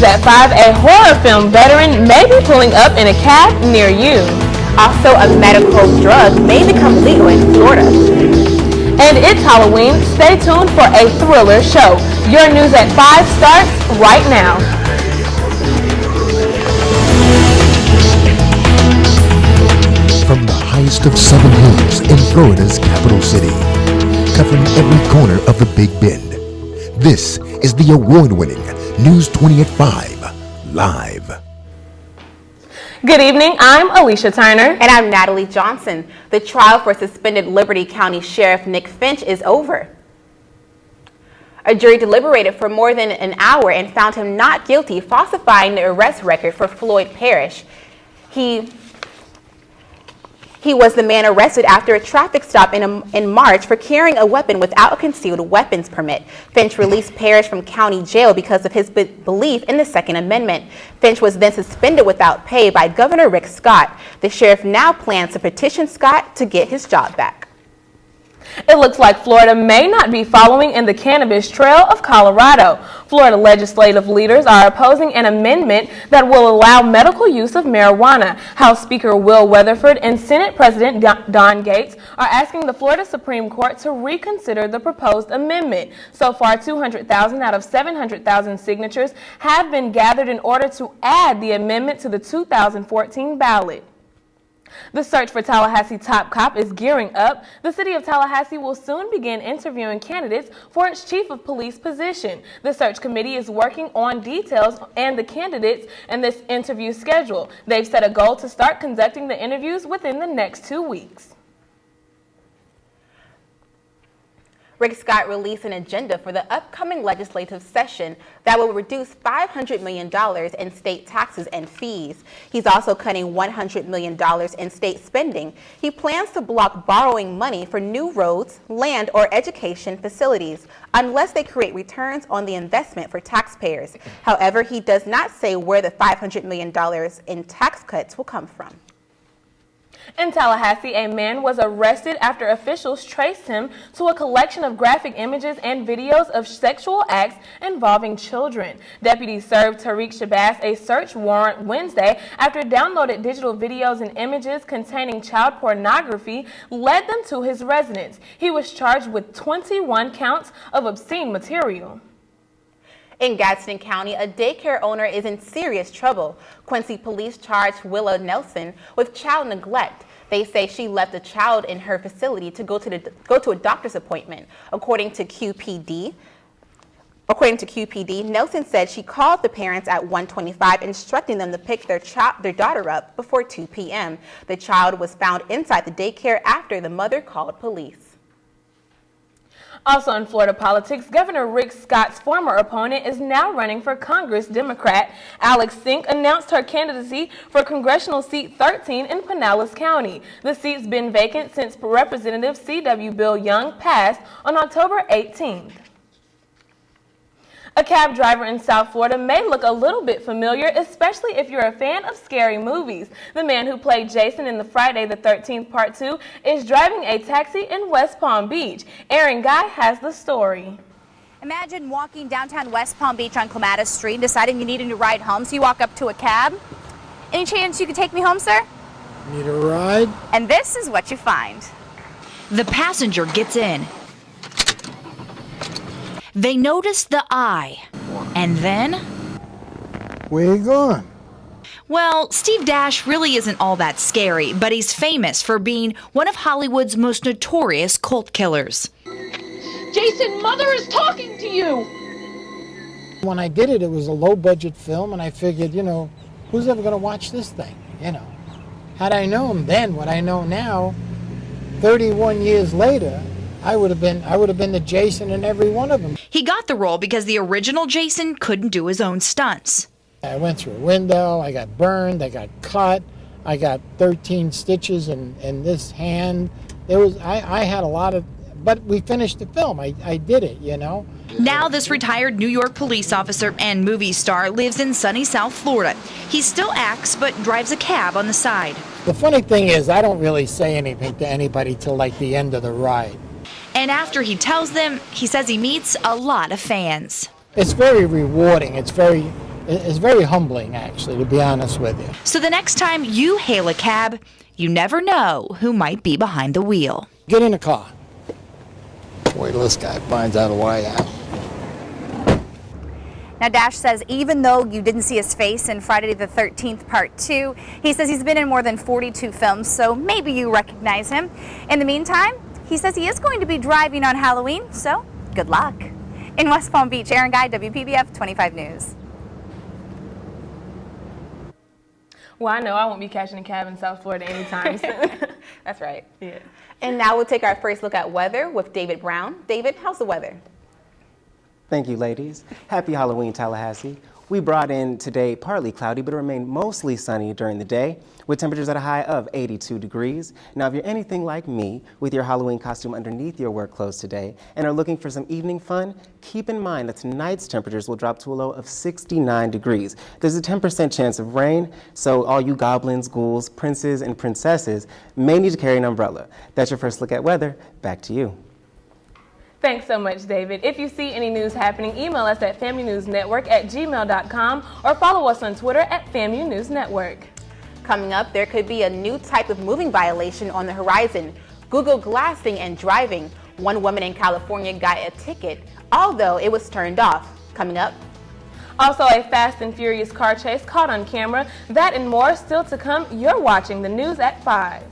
at 5, a horror film veteran may be pulling up in a cab near you. Also, a medical drug may become legal in Florida. And it's Halloween. Stay tuned for a thriller show. Your news at 5 starts right now. From the highest of 7 hills in Florida's capital city, covering every corner of the Big Bend, this is the award-winning News 20 at 5 Live. Good evening, I'm Alicia Turner. And I'm Natalie Johnson. The trial for suspended Liberty County Sheriff Nick Finch is over. A jury deliberated for more than an hour and found him not guilty, falsifying the arrest record for Floyd Parrish. He was the man arrested after a traffic stop in March for carrying a weapon without a concealed weapons permit. Finch released Parrish from county jail because of his belief in the Second Amendment. Finch was then suspended without pay by Governor Rick Scott. The sheriff now plans to petition Scott to get his job back. It looks like Florida may not be following in the cannabis trail of Colorado. Florida legislative leaders are opposing an amendment that will allow medical use of marijuana. House Speaker Will Weatherford and Senate President Don Gates are asking the Florida Supreme Court to reconsider the proposed amendment. So far, 200,000 out of 700,000 signatures have been gathered in order to add the amendment to the 2014 ballot. The search for Tallahassee top cop is gearing up. The city of Tallahassee will soon begin interviewing candidates for its chief of police position. The search committee is working on details and the candidates and this interview schedule. They've set a goal to start conducting the interviews within the next 2 weeks. Rick Scott released an agenda for the upcoming legislative session that will reduce $500 million in state taxes and fees. He's also cutting $100 million in state spending. He plans to block borrowing money for new roads, land, or education facilities unless they create returns on the investment for taxpayers. However, he does not say where the $500 million in tax cuts will come from. In Tallahassee, a man was arrested after officials traced him to a collection of graphic images and videos of sexual acts involving children. Deputies served Tariq Shabazz a search warrant Wednesday after downloaded digital videos and images containing child pornography led them to his residence. He was charged with 21 counts of obscene material. In Gadsden County, a daycare owner is in serious trouble. Quincy police charged Willa Nelson with child neglect. They say she left a child in her facility to go to a doctor's appointment. According to QPD, Nelson said she called the parents at 1:25, instructing them to pick their daughter up before 2 p.m. The child was found inside the daycare after the mother called police. Also in Florida politics, Governor Rick Scott's former opponent is now running for Congress. Democrat Alex Sink announced her candidacy for congressional seat 13 in Pinellas County. The seat's been vacant since Representative C.W. Bill Young passed on October 18th. A cab driver in South Florida may look a little bit familiar, especially if you're a fan of scary movies. The man who played Jason in the Friday the 13th Part 2 is driving a taxi in West Palm Beach. Aaron Guy has the story. Imagine walking downtown West Palm Beach on Clematis Street and deciding you need a new ride home, so you walk up to a cab. Any chance you could take me home, sir? Need a ride? And this is what you find. The passenger gets in. They notice the eye, and then... Where you going? Well, Steve Dash really isn't all that scary, but he's famous for being one of Hollywood's most notorious cult killers. Jason, Mother is talking to you! When I did it, it was a low-budget film, and I figured, who's ever going to watch this thing, Had I known then what I know now, 31 years later, I would have been the Jason in every one of them. He got the role because the original Jason couldn't do his own stunts. I went through a window, I got burned, I got cut, I got 13 stitches in this hand. I had a lot of, but we finished the film. I did it, Now this retired New York police officer and movie star lives in sunny South Florida. He still acts, but drives a cab on the side. The funny thing is, I don't really say anything to anybody till like the end of the ride. And after he tells them, he says he meets a lot of fans. It's very rewarding. It's very It's very humbling, actually, to be honest with you. So the next time you hail a cab, you never know who might be behind the wheel. Get in the car. Wait till this guy finds out who I am. Now, Dash says even though you didn't see his face in Friday the 13th Part 2, he says he's been in more than 42 films, so maybe you recognize him. In the meantime, he says he is going to be driving on Halloween, so good luck. In West Palm Beach, Aaron Guy, WPBF 25 News. Well, I know I won't be catching a cab in South Florida anytime soon. That's right. Yeah. And now we'll take our first look at weather with David Brown. David, how's the weather? Thank you, ladies. Happy Halloween, Tallahassee. We brought in today partly cloudy, but it remained mostly sunny during the day, with temperatures at a high of 82 degrees. Now, if you're anything like me, with your Halloween costume underneath your work clothes today, and are looking for some evening fun, keep in mind that tonight's temperatures will drop to a low of 69 degrees. There's a 10% chance of rain, so all you goblins, ghouls, princes, and princesses may need to carry an umbrella. That's your first look at weather. Back to you. Thanks so much, David. If you see any news happening, email us at FAMUNewsNetwork@gmail.com or follow us on Twitter at FAMU News Network. Coming up, there could be a new type of moving violation on the horizon: Google glassing and driving. One woman in California got a ticket, although it was turned off. Coming up. Also, a fast and furious car chase caught on camera. That and more still to come. You're watching the news at 5.